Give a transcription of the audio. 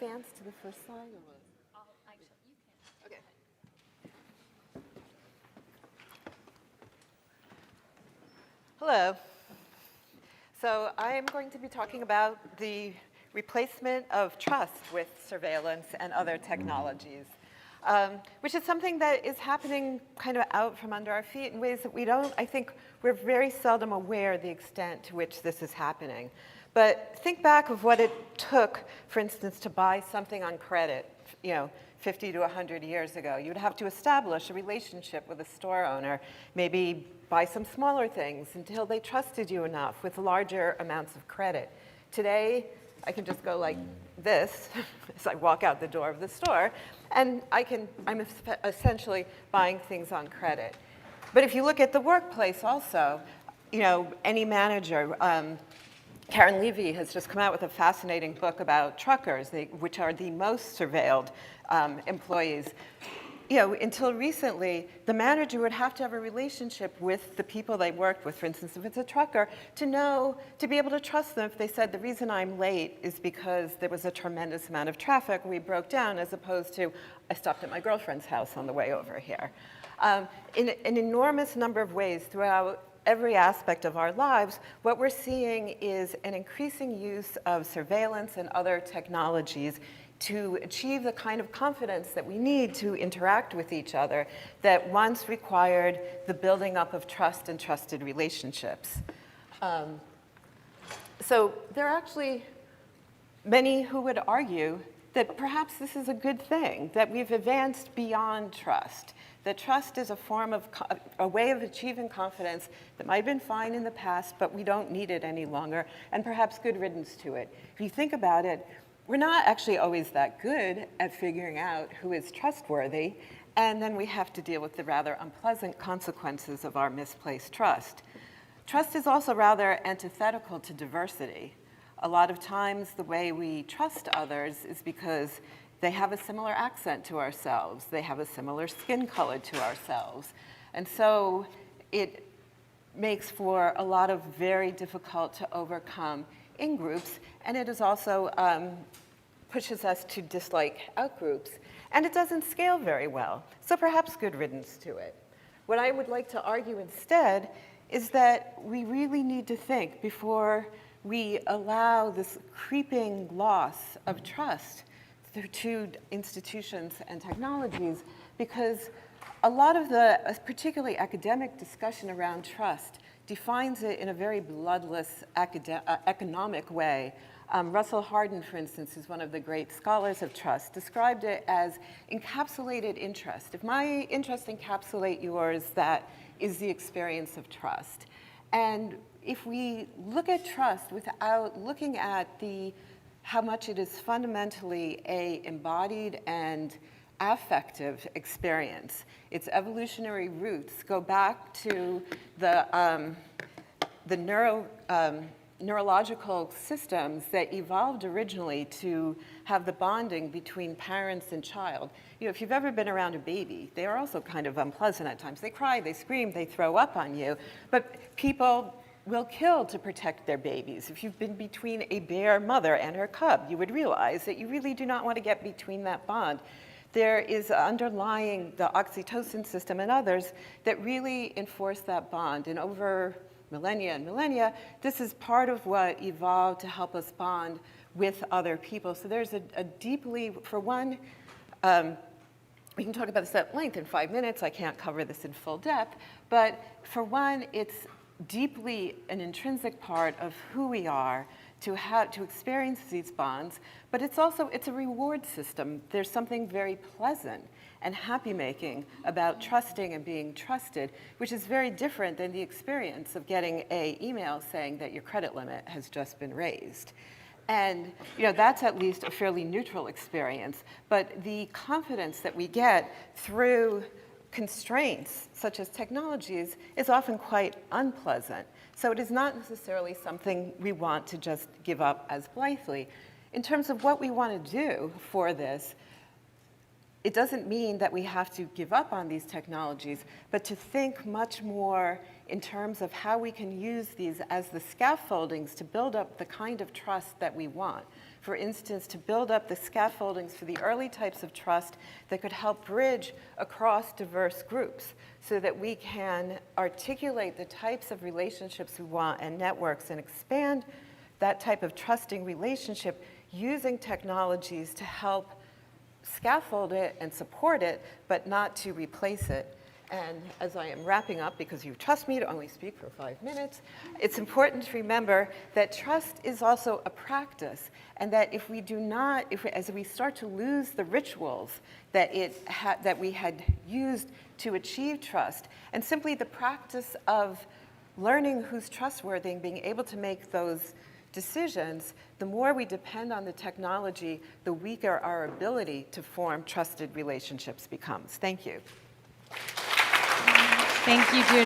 advance to the first slide? Okay. Hello. So I am going to be talking about the replacement of trust with surveillance and other technologies, which is something that is happening kind of out from under our feet in ways that I think we're very seldom aware of the extent to which this is happening. But think back of what it took, for instance, to buy something on credit, 50 to 100 years ago. You would have to establish a relationship with a store owner, maybe buy some smaller things until they trusted you enough with larger amounts of credit. Today, I can just go like this as I walk out the door of the store, and I'm essentially buying things on credit. But if you look at the workplace also, any manager, Karen Levy has just come out with a fascinating book about truckers, which are the most surveilled employees. Until recently, the manager would have to have a relationship with the people they worked with. For instance, if it's a trucker, to be able to trust them if they said, the reason I'm late is because there was a tremendous amount of traffic, we broke down, as opposed to, I stopped at my girlfriend's house on the way over here. In an enormous number of ways throughout every aspect of our lives, what we're seeing is an increasing use of surveillance and other technologies to achieve the kind of confidence that we need to interact with each other that once required the building up of trust and trusted relationships. So there are actually many who would argue that perhaps this is a good thing, that we've advanced beyond trust, that trust is a way of achieving confidence that might have been fine in the past, but we don't need it any longer, and perhaps good riddance to it. If you think about it, we're not actually always that good at figuring out who is trustworthy, and then we have to deal with the rather unpleasant consequences of our misplaced trust. Trust is also rather antithetical to diversity. A lot of times the way we trust others is because they have a similar accent to ourselves, they have a similar skin color to ourselves, and so it makes for a lot of very difficult to overcome in groups, and it is also pushes us to dislike outgroups, and it doesn't scale very well, so perhaps good riddance to it. What I would like to argue instead is that we really need to think before we allow this creeping loss of trust to institutions and technologies, because a lot of the particularly academic discussion around trust defines it in a very bloodless economic way. Russell Hardin, for instance, who's one of the great scholars of trust, described it as encapsulated interest. If my interest encapsulates yours, that is the experience of trust. And if we look at trust without looking at how much it is fundamentally an embodied and affective experience, its evolutionary roots go back to the neurological systems that evolved originally to have the bonding between parents and child. If you've ever been around a baby, they are also kind of unpleasant at times. They cry, they scream, they throw up on you, but people will kill to protect their babies. If you've been between a bear mother and her cub, you would realize that you really do not want to get between that bond. There is underlying the oxytocin system and others that really enforce that bond. And over millennia and millennia, this is part of what evolved to help us bond with other people. So there's a deeply, for one, we can talk about this at length in 5 minutes. I can't cover this in full depth. But for one, it's deeply an intrinsic part of who we are to experience these bonds, but it's a reward system. There's something very pleasant and happy-making about trusting and being trusted, which is very different than the experience of getting an email saying that your credit limit has just been raised. And that's at least a fairly neutral experience, but the confidence that we get through constraints, such as technologies, is often quite unpleasant. So it is not necessarily something we want to just give up as blithely. In terms of what we want to do for this, it doesn't mean that we have to give up on these technologies, but to think much more in terms of how we can use these as the scaffoldings to build up the kind of trust that we want. For instance, to build up the scaffoldings for the early types of trust that could help bridge across diverse groups so that we can articulate the types of relationships we want and networks and expand that type of trusting relationship using technologies to help scaffold it and support it, but not to replace it. And as I am wrapping up, because you trust me to only speak for 5 minutes, it's important to remember that trust is also a practice, and that if we do not, as we start to lose the rituals that that we had used to achieve trust, and simply the practice of learning who's trustworthy and being able to make those decisions, the more we depend on the technology, the weaker our ability to form trusted relationships becomes. Thank you. Thank you, Judith.